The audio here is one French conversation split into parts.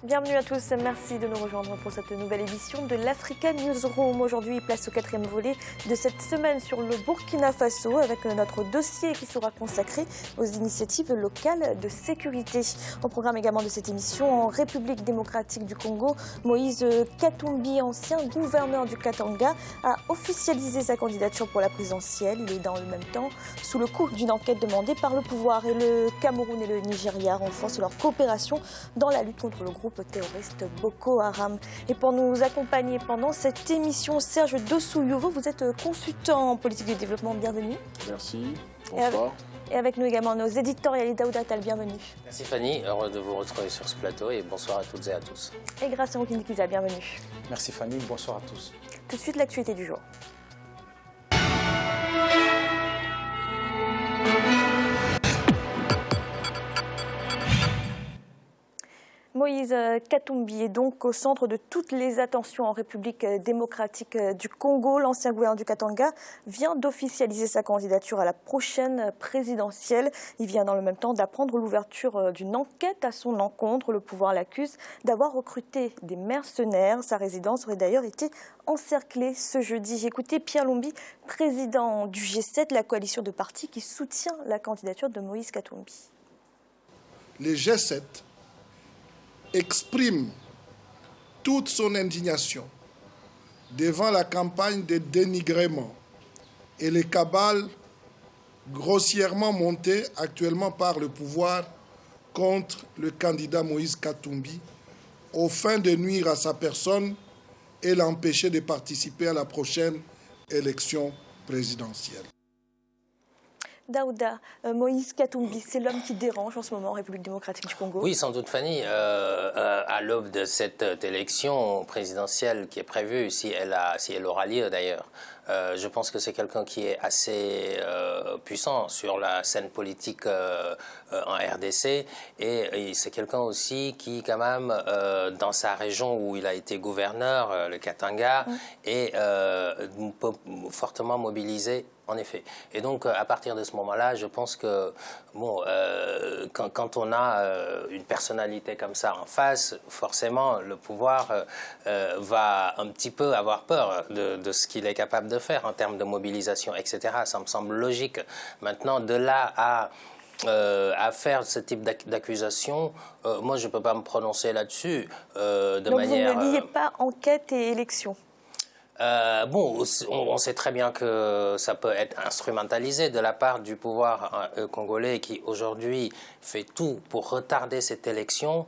Bienvenue à tous, merci de nous rejoindre pour cette nouvelle édition de l'Africa Newsroom. Aujourd'hui, place au 4e volet de cette semaine sur le Burkina Faso avec notre dossier qui sera consacré aux initiatives locales de sécurité. Au programme également de cette émission, en République démocratique du Congo, Moïse Katumbi, ancien gouverneur du Katanga, a officialisé sa candidature pour la présidentielle. Il est dans le même temps sous le coup d'une enquête demandée par le pouvoir. Et le Cameroun et le Nigeria renforcent leur coopération dans la lutte contre le groupe terroriste Boko Haram. Et pour nous accompagner pendant cette émission, Serge Dossouyouvo, vous êtes consultant en politique de développement, bienvenue. Merci, bonsoir. Et avec nous également nos éditorialistes, Daouda Tal, bienvenue. Merci Fanny, heureux de vous retrouver sur ce plateau et bonsoir à toutes et à tous. Et Grâce à Kiza, bienvenue. Merci Fanny, bonsoir à tous. Tout de suite l'actualité du jour. Moïse Katumbi est donc au centre de toutes les attentions en République démocratique du Congo. L'ancien gouverneur du Katanga vient d'officialiser sa candidature à la prochaine présidentielle. Il vient dans le même temps d'apprendre l'ouverture d'une enquête à son encontre. Le pouvoir l'accuse d'avoir recruté des mercenaires. Sa résidence aurait d'ailleurs été encerclée ce jeudi. Écoutez Pierre Lumbi, président du G7, la coalition de partis qui soutient la candidature de Moïse Katumbi. Le G7 exprime toute son indignation devant la campagne de dénigrement et les cabales grossièrement montées actuellement par le pouvoir contre le candidat Moïse Katumbi aux fins de nuire à sa personne et l'empêcher de participer à la prochaine élection présidentielle. Daouda, Moïse Katumbi, c'est l'homme qui dérange en ce moment en République démocratique du Congo? Oui, sans doute Fanny. À l'aube de cette élection présidentielle qui est prévue, si elle aura lieu d'ailleurs, je pense que c'est quelqu'un qui est assez puissant sur la scène politique en RDC et c'est quelqu'un aussi qui quand même dans sa région où il a été gouverneur, le Katanga, est fortement mobilisé. En effet. Et donc, à partir de ce moment-là, je pense que bon, quand on a une personnalité comme ça en face, forcément, le pouvoir va un petit peu avoir peur de ce qu'il est capable de faire en termes de mobilisation, etc. Ça me semble logique. Maintenant, de là à faire ce type d'accusation, moi, je ne peux pas me prononcer là-dessus de manière... Donc, vous ne liez pas enquête et élection? Bon, on sait très bien que ça peut être instrumentalisé de la part du pouvoir congolais qui aujourd'hui fait tout pour retarder cette élection,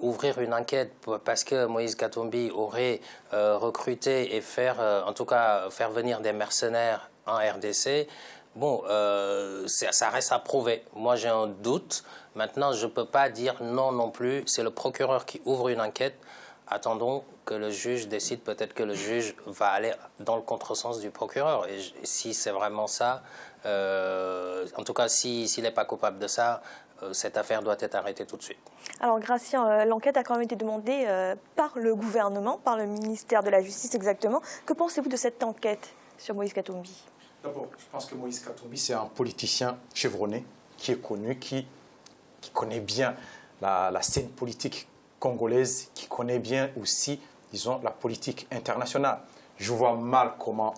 ouvrir une enquête parce que Moïse Katumbi aurait recruté et en tout cas faire venir des mercenaires en RDC. Bon, ça reste à prouver. Moi, j'ai un doute. Maintenant, je ne peux pas dire non plus. C'est le procureur qui ouvre une enquête. Attendons que le juge décide, peut-être que le juge va aller dans le contresens du procureur. Et si c'est vraiment ça, en tout cas, s'il n'est pas coupable de ça, cette affaire doit être arrêtée tout de suite. Alors, Gratien, l'enquête a quand même été demandée par le gouvernement, par le ministère de la Justice exactement. Que pensez-vous de cette enquête sur Moïse Katumbi? D'abord, je pense que Moïse Katumbi, c'est un politicien chevronné, qui est connu, qui connaît bien la scène politique congolaise, qui connaît bien aussi, disons, la politique internationale. Je vois mal comment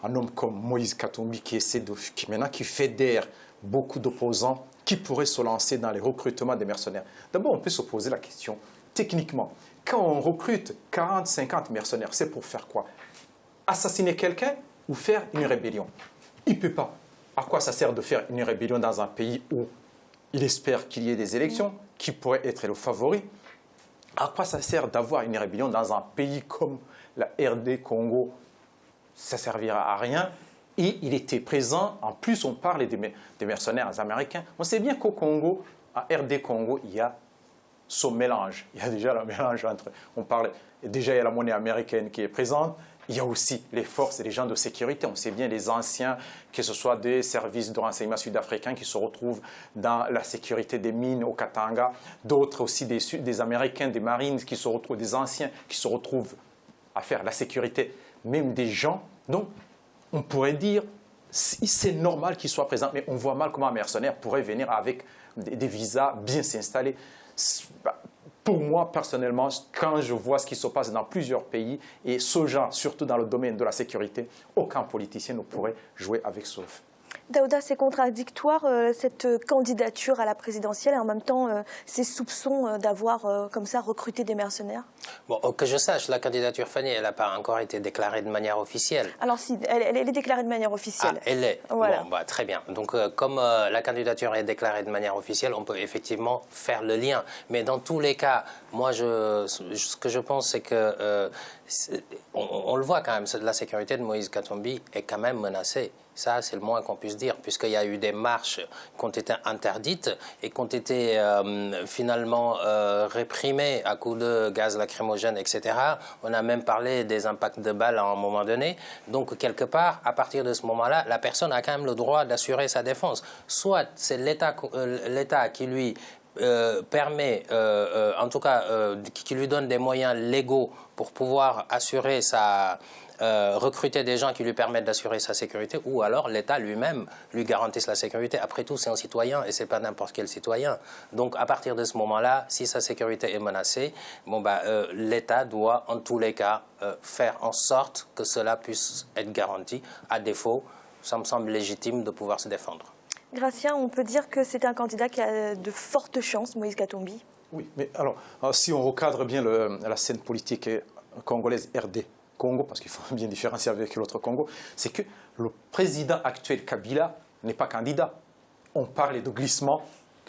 un homme comme Moïse Katumbi, qui fédère beaucoup d'opposants, qui pourrait se lancer dans les recrutements des mercenaires. D'abord, on peut se poser la question, techniquement, quand on recrute 40, 50 mercenaires, c'est pour faire quoi? Assassiner quelqu'un ou faire une rébellion? Il ne peut pas. À quoi ça sert de faire une rébellion dans un pays où il espère qu'il y ait des élections, qui pourrait être le favori? À quoi ça sert d'avoir une rébellion dans un pays comme la RD Congo? Ça ne servira à rien. Et il était présent, en plus on parle des mercenaires américains. On sait bien qu'au Congo, à RD Congo, il y a ce mélange. Il y a déjà le mélange entre, déjà il y a la monnaie américaine qui est présente, il y a aussi les forces et les gens de sécurité. On sait bien les anciens, que ce soit des services de renseignement sud-africains qui se retrouvent dans la sécurité des mines au Katanga, d'autres aussi des Américains, des Marines qui se retrouvent, des anciens qui se retrouvent à faire la sécurité, même des gens dont on pourrait dire c'est normal qu'il soit présent, mais on voit mal comment un mercenaire pourrait venir avec des visas bien s'installer. Pour moi, personnellement, quand je vois ce qui se passe dans plusieurs pays, et ce genre, surtout dans le domaine de la sécurité, aucun politicien ne pourrait jouer avec ce feu. Daouda, c'est contradictoire cette candidature à la présidentielle et en même temps ces soupçons d'avoir comme ça recruté des mercenaires? Bon, que je sache, la candidature Fanny, elle n'a pas encore été déclarée de manière officielle. Alors si, elle est déclarée de manière officielle. Ah, elle est. Voilà. Bon, très bien. Donc comme la candidature est déclarée de manière officielle, on peut effectivement faire le lien. Mais dans tous les cas, moi, ce que je pense, c'est que on le voit quand même, la sécurité de Moïse Katumbi est quand même menacée. Ça, c'est le moins qu'on puisse dire, puisqu'il y a eu des marches qui ont été interdites et qui ont été finalement réprimées à coups de gaz lacrymogène, etc. On a même parlé des impacts de balles à un moment donné. Donc, quelque part, à partir de ce moment-là, la personne a quand même le droit d'assurer sa défense. Soit c'est l'État qui lui permet, en tout cas, qui lui donne des moyens légaux pour pouvoir assurer recruter des gens qui lui permettent d'assurer sa sécurité, ou alors l'État lui-même lui garantisse la sécurité. Après tout, c'est un citoyen et c'est pas n'importe quel citoyen. Donc à partir de ce moment-là, si sa sécurité est menacée, l'État doit en tous les cas faire en sorte que cela puisse être garanti. À défaut, ça me semble légitime de pouvoir se défendre. Gratien, on peut dire que c'est un candidat qui a de fortes chances, Moïse Katumbi? Oui, mais alors, si on recadre bien la scène politique congolaise RD Congo, parce qu'il faut bien différencier avec l'autre Congo, c'est que le président actuel Kabila n'est pas candidat. On parle de glissement.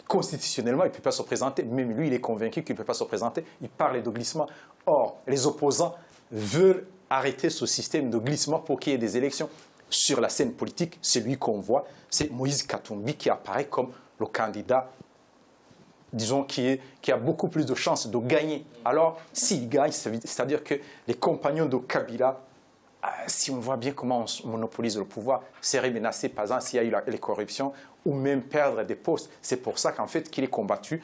Constitutionnellement, il ne peut pas se présenter. Même lui, il est convaincu qu'il ne peut pas se présenter. Il parle de glissement. Or, les opposants veulent arrêter ce système de glissement pour qu'il y ait des élections. Sur la scène politique, celui qu'on voit, c'est Moïse Katumbi qui apparaît comme le candidat, disons, qui a beaucoup plus de chances de gagner. Alors, s'il gagne, c'est-à-dire que les compagnons de Kabila, si on voit bien comment on monopolise le pouvoir, seraient menacés, par exemple, s'il y a eu les corruptions, ou même perdre des postes. C'est pour ça qu'en fait, qu'il est combattu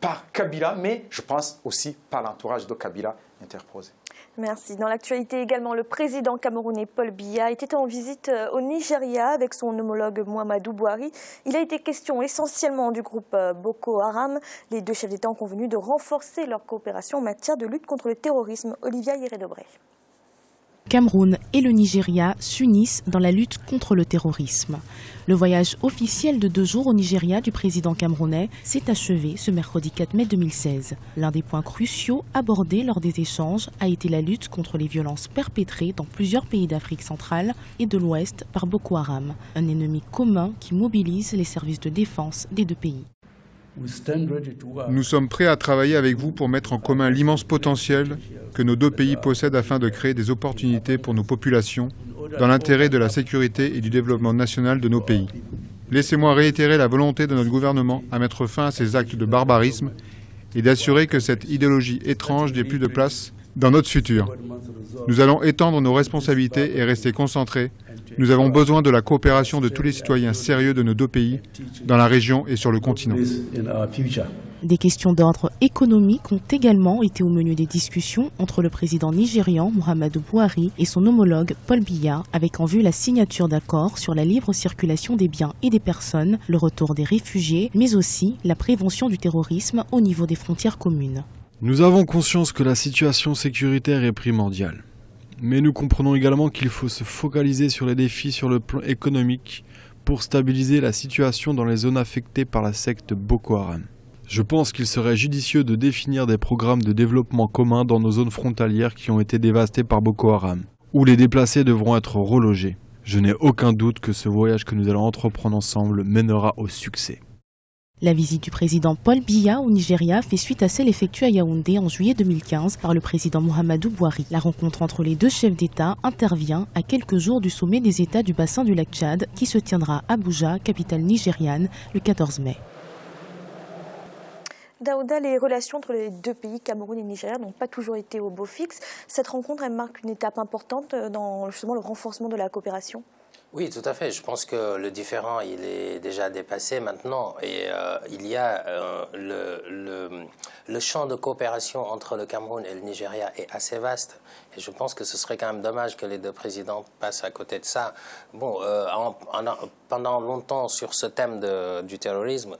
par Kabila, mais je pense aussi par l'entourage de Kabila interposé. Merci. Dans l'actualité également, le président camerounais Paul Biya était en visite au Nigeria avec son homologue Muhammadu Buhari. Il a été question essentiellement du groupe Boko Haram. Les deux chefs d'État ont convenu de renforcer leur coopération en matière de lutte contre le terrorisme. Olivia Yere-Dobré. Cameroun et le Nigeria s'unissent dans la lutte contre le terrorisme. Le voyage officiel de 2 jours au Nigeria du président camerounais s'est achevé ce mercredi 4 mai 2016. L'un des points cruciaux abordés lors des échanges a été la lutte contre les violences perpétrées dans plusieurs pays d'Afrique centrale et de l'Ouest par Boko Haram, un ennemi commun qui mobilise les services de défense des deux pays. Nous sommes prêts à travailler avec vous pour mettre en commun l'immense potentiel que nos deux pays possèdent afin de créer des opportunités pour nos populations dans l'intérêt de la sécurité et du développement national de nos pays. Laissez-moi réitérer la volonté de notre gouvernement à mettre fin à ces actes de barbarisme et d'assurer que cette idéologie étrange n'ait plus de place dans notre futur. Nous allons étendre nos responsabilités et rester concentrés. Nous avons besoin de la coopération de tous les citoyens sérieux de nos deux pays, dans la région et sur le continent. Des questions d'ordre économique ont également été au menu des discussions entre le président nigérian Muhammadu Buhari et son homologue Paul Biya, avec en vue la signature d'accords sur la libre circulation des biens et des personnes, le retour des réfugiés, mais aussi la prévention du terrorisme au niveau des frontières communes. Nous avons conscience que la situation sécuritaire est primordiale. Mais nous comprenons également qu'il faut se focaliser sur les défis sur le plan économique pour stabiliser la situation dans les zones affectées par la secte Boko Haram. Je pense qu'il serait judicieux de définir des programmes de développement communs dans nos zones frontalières qui ont été dévastées par Boko Haram, où les déplacés devront être relogés. Je n'ai aucun doute que ce voyage que nous allons entreprendre ensemble mènera au succès. La visite du président Paul Biya au Nigeria fait suite à celle effectuée à Yaoundé en juillet 2015 par le président Muhammadu Buhari. La rencontre entre les deux chefs d'État intervient à quelques jours du sommet des États du bassin du lac Tchad qui se tiendra à Abuja, capitale nigériane, le 14 mai. Daouda, les relations entre les deux pays, Cameroun et Nigeria, n'ont pas toujours été au beau fixe. Cette rencontre, elle marque une étape importante dans justement le renforcement de la coopération. Oui, tout à fait. Je pense que le différend, il est déjà dépassé maintenant. Et il y a le champ de coopération entre le Cameroun et le Nigeria est assez vaste. Et je pense que ce serait quand même dommage que les deux présidents passent à côté de ça. Bon, pendant longtemps, sur ce thème du terrorisme,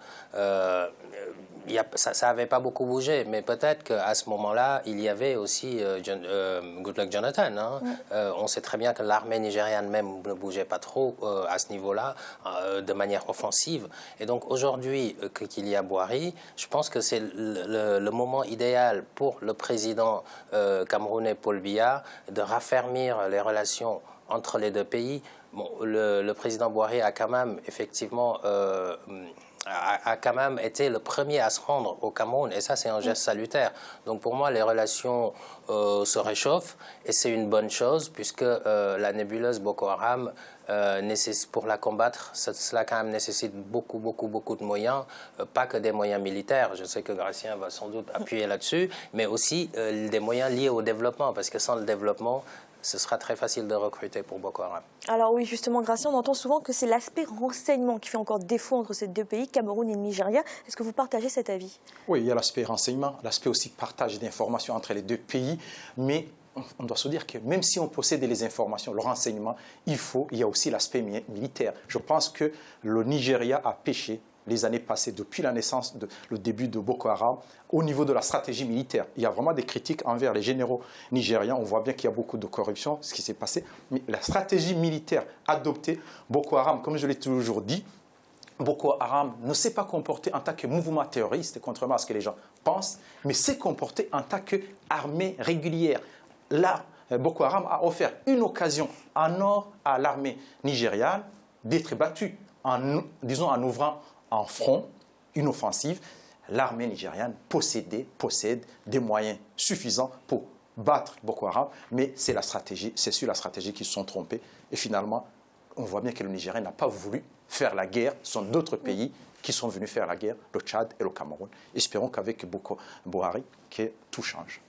ça n'avait pas beaucoup bougé, mais peut-être qu'à ce moment-là, il y avait aussi Goodluck Jonathan. Hein. On sait très bien que l'armée nigériane même ne bougeait pas trop à ce niveau-là, de manière offensive. Et donc aujourd'hui, qu'il y a Buhari, je pense que c'est le moment idéal pour le président camerounais Paul Biya de raffermir les relations entre les deux pays. Bon, le président Buhari a quand même effectivement a quand même été le premier à se rendre au Cameroun, et ça c'est un geste salutaire. Donc pour moi les relations se réchauffent, et c'est une bonne chose, puisque la nébuleuse Boko Haram, pour la combattre, cela quand même nécessite beaucoup de moyens, pas que des moyens militaires, je sais que Gratien va sans doute appuyer là-dessus, mais aussi des moyens liés au développement, parce que sans le développement, ce sera très facile de recruter pour Boko Haram. Alors oui, justement, Gratien, on entend souvent que c'est l'aspect renseignement qui fait encore défaut entre ces deux pays, Cameroun et Nigeria. Est-ce que vous partagez cet avis? Oui, il y a l'aspect renseignement, l'aspect aussi partage d'informations entre les deux pays, mais on doit se dire que même si on possède les informations, le renseignement, il y a aussi l'aspect militaire. Je pense que le Nigeria a péché les années passées, depuis la naissance, le début de Boko Haram, au niveau de la stratégie militaire. Il y a vraiment des critiques envers les généraux nigérians. On voit bien qu'il y a beaucoup de corruption, ce qui s'est passé. Mais la stratégie militaire adoptée, Boko Haram, comme je l'ai toujours dit, Boko Haram ne s'est pas comporté en tant que mouvement terroriste, contrairement à ce que les gens pensent, mais s'est comporté en tant qu'armée régulière. Là, Boko Haram a offert une occasion en or à l'armée nigériane d'être battue, en ouvrant en front une offensive. L'armée nigériane possède des moyens suffisants pour battre Boko Haram, mais c'est sur la stratégie qu'ils se sont trompés. Et finalement, on voit bien que le Nigeria n'a pas voulu faire la guerre. Ce sont d'autres pays qui sont venus faire la guerre, le Tchad et le Cameroun. Espérons qu'avec Buhari, que tout change.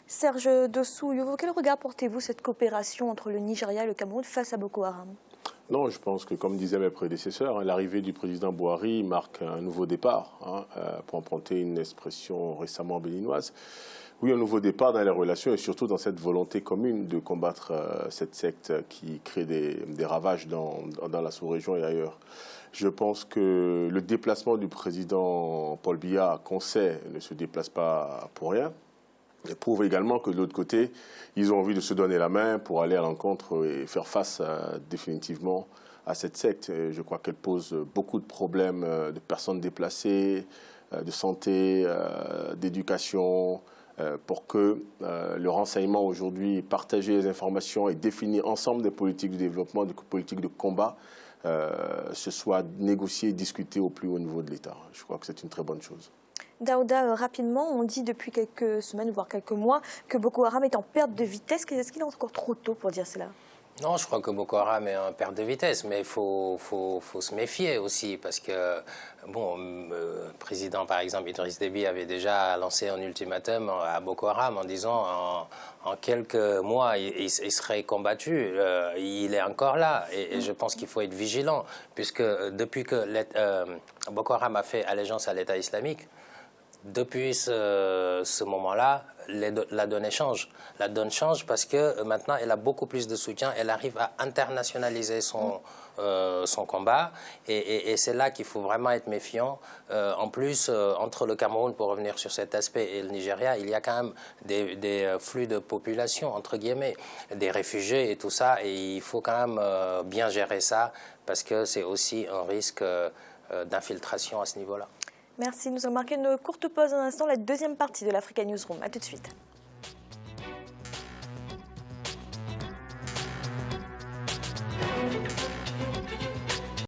Serge Dossou, quel regard portez-vous cette coopération entre le Nigeria et le Cameroun face à Boko Haram? Non, je pense que, comme disaient mes prédécesseurs, l'arrivée du président Buhari marque un nouveau départ, pour emprunter une expression récemment béninoise. Oui, un nouveau départ dans les relations et surtout dans cette volonté commune de combattre cette secte qui crée des ravages dans la sous-région et ailleurs. Je pense que le déplacement du président Paul Biya, qu'on sait, ne se déplace pas pour rien. Et prouve également que de l'autre côté, ils ont envie de se donner la main pour aller à l'encontre et faire face définitivement à cette secte. Et je crois qu'elle pose beaucoup de problèmes de personnes déplacées, de santé, d'éducation, pour que le renseignement aujourd'hui, partager les informations et définir ensemble des politiques de développement, des politiques de combat, ce soit négocié et discuté au plus haut niveau de l'État. Je crois que c'est une très bonne chose. Daouda, rapidement, on dit depuis quelques semaines, voire quelques mois, que Boko Haram est en perte de vitesse. Est-ce qu'il est encore trop tôt pour dire cela? Non, je crois que Boko Haram est en perte de vitesse, mais il faut se méfier aussi, parce que, bon, le président, par exemple, Idriss Déby avait déjà lancé un ultimatum à Boko Haram en disant en quelques mois, il serait combattu. Il est encore là, et je pense qu'il faut être vigilant, puisque depuis que Boko Haram a fait allégeance à l'État islamique, depuis ce moment-là, la donne change. La donne change parce que maintenant, elle a beaucoup plus de soutien. Elle arrive à internationaliser son combat. Et c'est là qu'il faut vraiment être méfiant. En plus, entre le Cameroun, pour revenir sur cet aspect, et le Nigeria, il y a quand même des flux de population, entre guillemets, des réfugiés et tout ça. Et il faut quand même bien gérer ça parce que c'est aussi un risque d'infiltration à ce niveau-là. Merci. Nous allons marquer une courte pause un instant, la deuxième partie de l'Africa Newsroom. A tout de suite.